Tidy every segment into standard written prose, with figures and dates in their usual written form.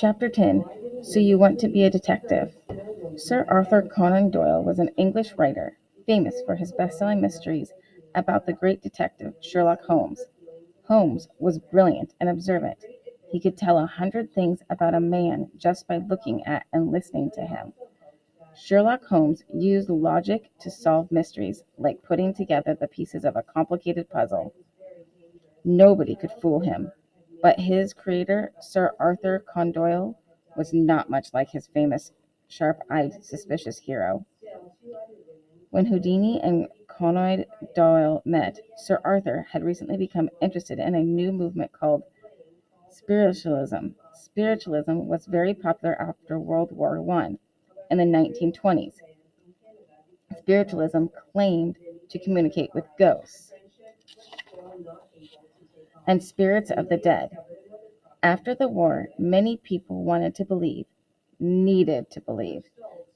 Chapter 10. So You Want to Be a Detective. Sir Arthur Conan Doyle was an English writer, famous for his best-selling mysteries about the great detective Sherlock Holmes. Holmes was brilliant and observant. He could tell 100 things about a man just by looking at and listening to him. Sherlock Holmes used logic to solve mysteries, like putting together the pieces of a complicated puzzle. Nobody could fool him. But his creator, Sir Arthur Conan Doyle, was not much like his famous sharp-eyed, suspicious hero. When Houdini and Conan Doyle met, Sir Arthur had recently become interested in a new movement called spiritualism. Spiritualism was very popular after World War I in the 1920s. Spiritualism claimed to communicate with ghosts and spirits of the dead. After the war, many people needed to believe,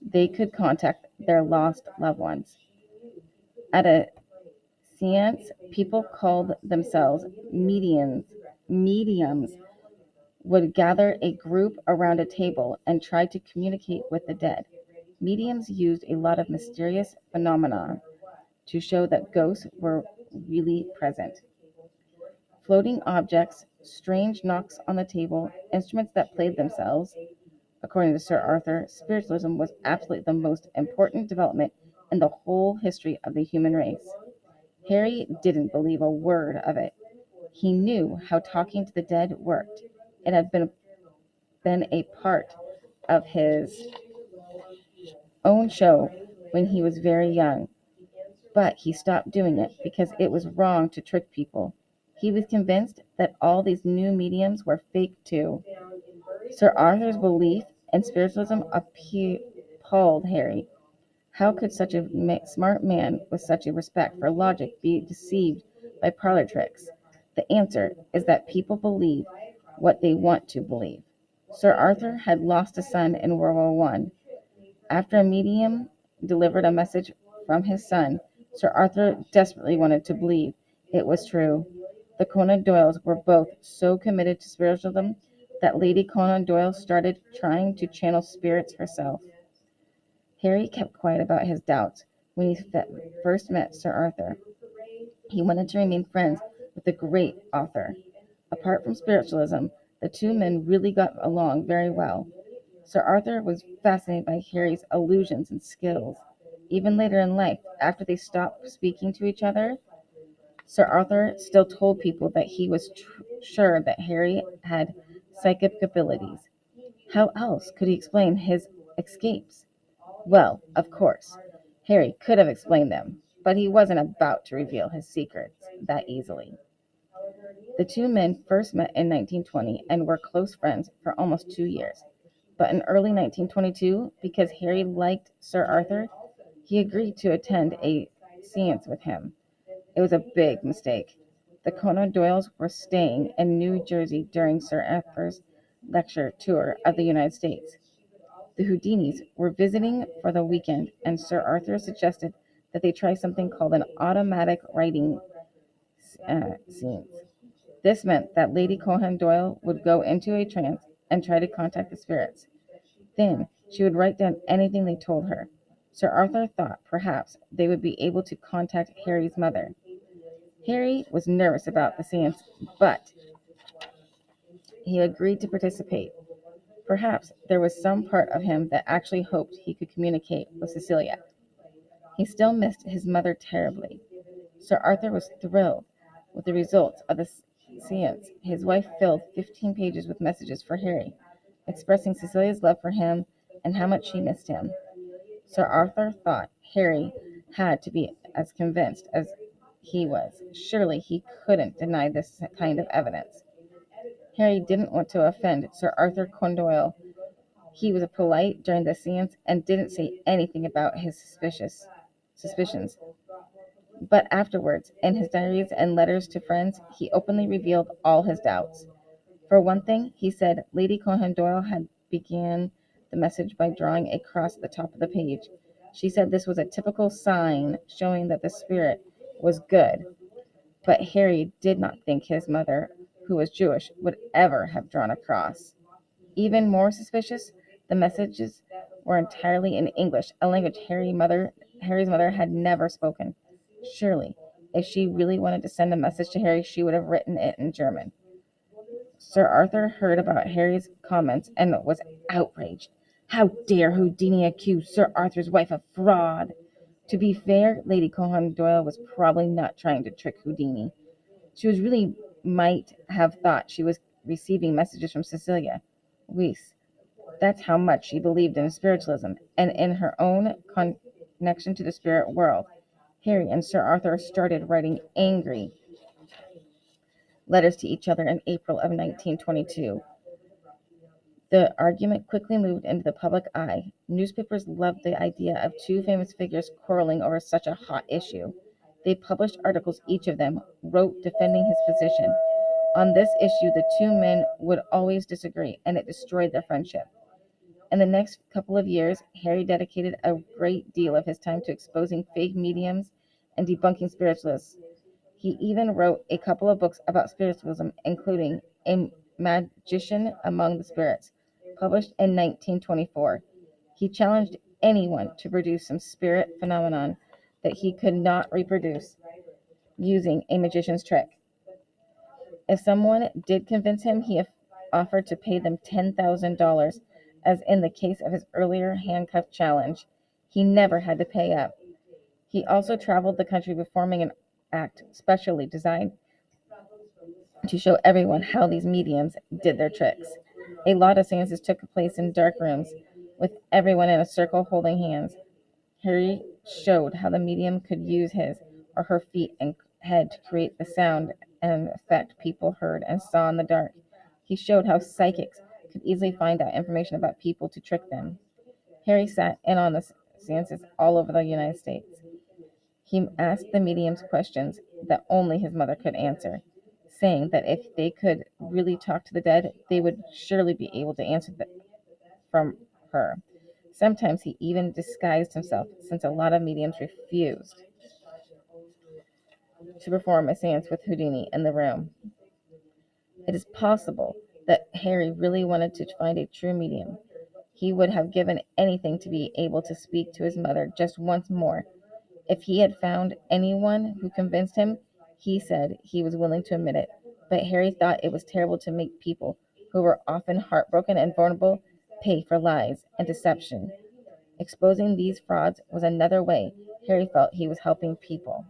they could contact their lost loved ones. At a seance, people called themselves mediums would gather a group around a table and try to communicate with the dead. Mediums used a lot of mysterious phenomena to show that ghosts were really present. Floating objects, strange knocks on the table, instruments that played themselves. According to Sir Arthur, spiritualism was absolutely the most important development in the whole history of the human race. Harry didn't believe a word of it. He knew how talking to the dead worked. It had been a part of his own show when he was very young, but he stopped doing it because it was wrong to trick people. He was convinced that all these new mediums were fake too. Sir Arthur's belief in spiritualism appalled Harry. How could such a smart man with such a respect for logic be deceived by parlor tricks? The answer is that people believe what they want to believe. Sir Arthur had lost a son in World War One. After a medium delivered a message from his son, Sir Arthur desperately wanted to believe it was true. The Conan Doyles were both so committed to spiritualism that Lady Conan Doyle started trying to channel spirits herself. Harry kept quiet about his doubts when he first met Sir Arthur. He wanted to remain friends with the great author. Apart from spiritualism, the two men really got along very well. Sir Arthur was fascinated by Harry's illusions and skills. Even later in life, after they stopped speaking to each other, Sir Arthur still told people that he was sure that Harry had psychic abilities. How else could he explain his escapes? Well, of course, Harry could have explained them, but he wasn't about to reveal his secrets that easily. The two men first met in 1920 and were close friends for almost 2 years. But in early 1922, because Harry liked Sir Arthur, he agreed to attend a seance with him. It was a big mistake. The Conan Doyles were staying in New Jersey during Sir Arthur's lecture tour of the United States. The Houdinis were visiting for the weekend, and Sir Arthur suggested that they try something called an automatic writing seance. This meant that Lady Conan Doyle would go into a trance and try to contact the spirits. Then she would write down anything they told her. Sir Arthur thought perhaps they would be able to contact Harry's mother. Harry was nervous about the seance, but he agreed to participate. Perhaps there was some part of him that actually hoped he could communicate with Cecilia. He still missed his mother terribly. Sir Arthur was thrilled with the results of the seance. His wife filled 15 pages with messages for Harry, expressing Cecilia's love for him and how much she missed him. Sir Arthur thought Harry had to be as convinced as he was. Surely he couldn't deny this kind of evidence. Harry didn't want to offend Sir Arthur Conan Doyle. He was polite during the seance and didn't say anything about his suspicions. But afterwards, in his diaries and letters to friends, he openly revealed all his doubts. For one thing, he said Lady Conan Doyle had began the message by drawing a cross at the top of the page. She said this was a typical sign showing that the spirit was good. But Harry did not think his mother, who was Jewish, would ever have drawn a cross. Even more suspicious, the messages were entirely in English, a language Harry's mother had never spoken. Surely, if she really wanted to send a message to Harry, she would have written it in German. Sir Arthur heard about Harry's comments and was outraged. How dare Houdini accuse Sir Arthur's wife of fraud? To be fair, Lady Conan Doyle was probably not trying to trick Houdini. She was really might have thought she was receiving messages from Cecilia Weiss. That's how much she believed in spiritualism and in her own connection to the spirit world. Harry and Sir Arthur started writing angry letters to each other in April of 1922. The argument quickly moved into the public eye. Newspapers loved the idea of two famous figures quarreling over such a hot issue. They published articles, each of them wrote defending his position. On this issue, the two men would always disagree, and it destroyed their friendship. In the next couple of years, Harry dedicated a great deal of his time to exposing fake mediums and debunking spiritualists. He even wrote a couple of books about spiritualism, including A Magician Among the Spirits, published in 1924. He challenged anyone to produce some spirit phenomenon that he could not reproduce using a magician's trick. If someone did convince him, he offered to pay them $10,000, as in the case of his earlier handcuff challenge. He never had to pay up. He also traveled the country performing an act specially designed to show everyone how these mediums did their tricks. A lot of seances took place in dark rooms, with everyone in a circle holding hands. Harry showed how the medium could use his or her feet and head to create the sound and effect people heard and saw in the dark. He showed how psychics could easily find out information about people to trick them. Harry sat in on the seances all over the United States. He asked the mediums questions that only his mother could answer, saying that if they could really talk to the dead, they would surely be able to answer them from her. Sometimes he even disguised himself, since a lot of mediums refused to perform a seance with Houdini in the room. It is possible that Harry really wanted to find a true medium. He would have given anything to be able to speak to his mother just once more. If he had found anyone who convinced him, he said he was willing to admit it. But Harry thought it was terrible to make people who were often heartbroken and vulnerable pay for lies and deception. Exposing these frauds was another way Harry felt he was helping people.